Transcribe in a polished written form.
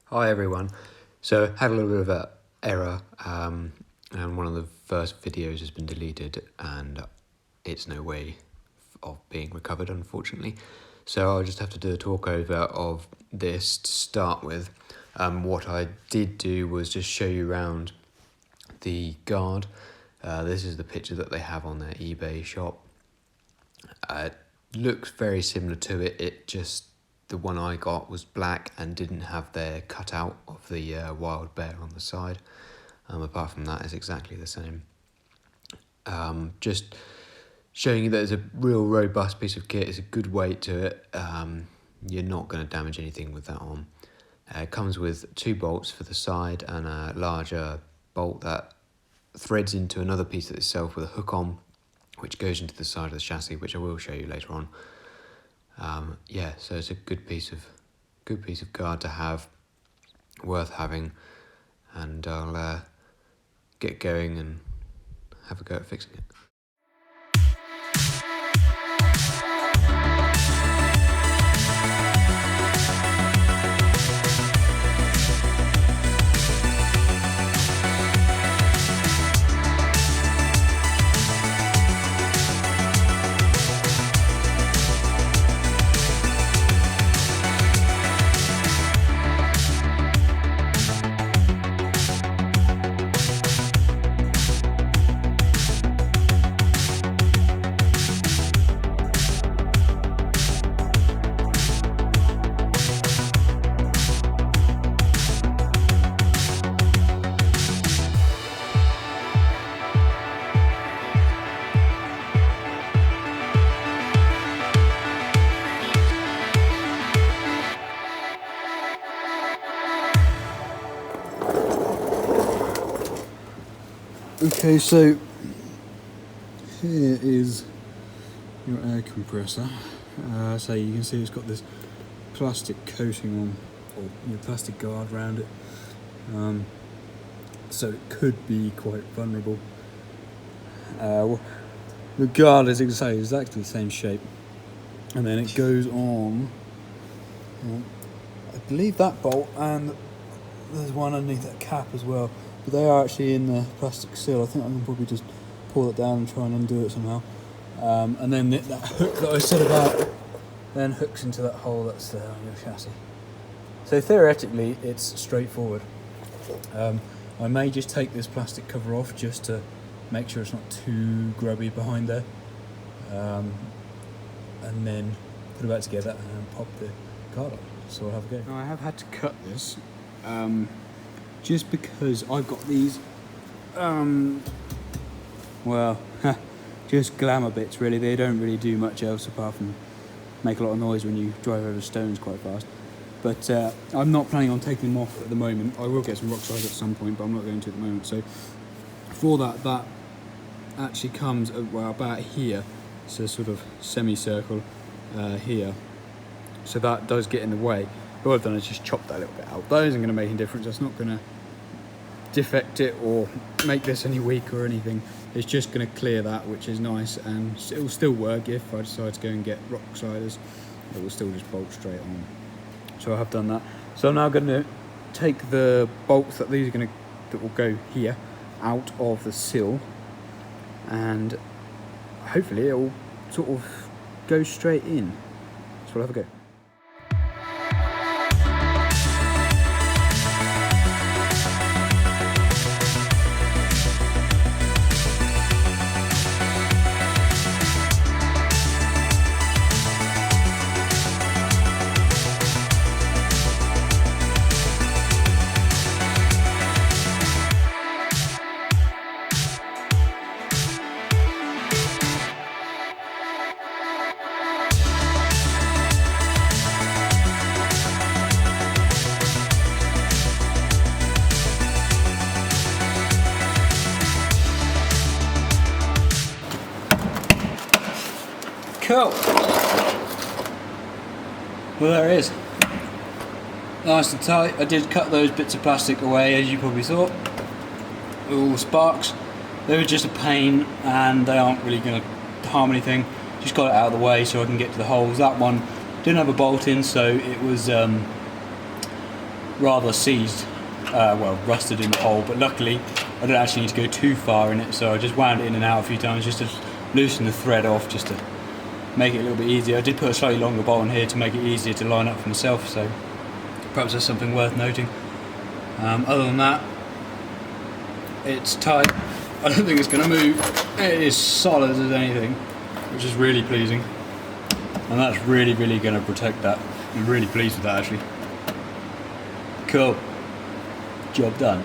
Hi everyone. So had a little bit of an error and one of the first videos has been deleted and it's no way of being recovered, unfortunately. So I'll just have to do a talk over of this to start with. What I did do was just show you around the guard. This is the picture that they have on their eBay shop. It looks very similar to it, the one I got was black and didn't have their cutout of the wild bear on the side. Apart from that, it's exactly the same. Just showing you that it's a real robust piece of kit. It's a good weight to it. You're not going to damage anything with that on. It comes with 2 bolts for the side and a larger bolt that threads into another piece of itself with a hook on, which goes into the side of the chassis, which I will show you later on. So it's a good piece of guard to have, worth having, and I'll get going and have a go at fixing it. Okay, so here is your air compressor. So you can see it's got this plastic coating on, or plastic guard around it. So it could be quite vulnerable. The guard, as you can say, is exactly the same shape, and then it goes on. I believe that bolt, and there's one underneath that cap as well. But they are actually in the plastic seal. I think I can probably just pull it down and try and undo it somehow. And then that hook that I said about then hooks into that hole that's there on your chassis. So theoretically, it's straightforward. I may just take this plastic cover off just to make sure it's not too grubby behind there. And then put it back together and pop the guard on. So I'll have a go. Now I have had to cut this. Just because I've got these, just glamour bits really. They don't really do much else apart from make a lot of noise when you drive over stones quite fast. But I'm not planning on taking them off at the moment. I will get some rock slides at some point, but I'm not going to at the moment. So for that actually comes about here. It's a sort of semicircle here. So that does get in the way. All I've done is just chop that a little bit out. That isn't going to make any difference. That's not going to defect it or make this any weaker or anything. It's just going to clear that, which is nice, and it will still work if I decide to go and get rock sliders. It will still just bolt straight on. So I have done that. So I'm now going to take the bolts that will go here out of the sill, and hopefully it will sort of go straight in. So we'll have a go. Cool. Well, there it is. Nice and tight. I did cut those bits of plastic away, as you probably thought. All sparks. They were just a pain, and they aren't really going to harm anything. Just got it out of the way so I can get to the holes. That one didn't have a bolt in, so it was rather seized, well, rusted in the hole, but luckily I don't actually need to go too far in it, so I just wound it in and out a few times just to loosen the thread off, just to make it a little bit easier. I did put a slightly longer bolt on here to make it easier to line up for myself, so perhaps that's something worth noting. Other than that, it's tight. I don't think it's going to move. It is solid as anything, which is really pleasing. And that's really, really going to protect that. I'm really pleased with that, actually. Cool. Job done.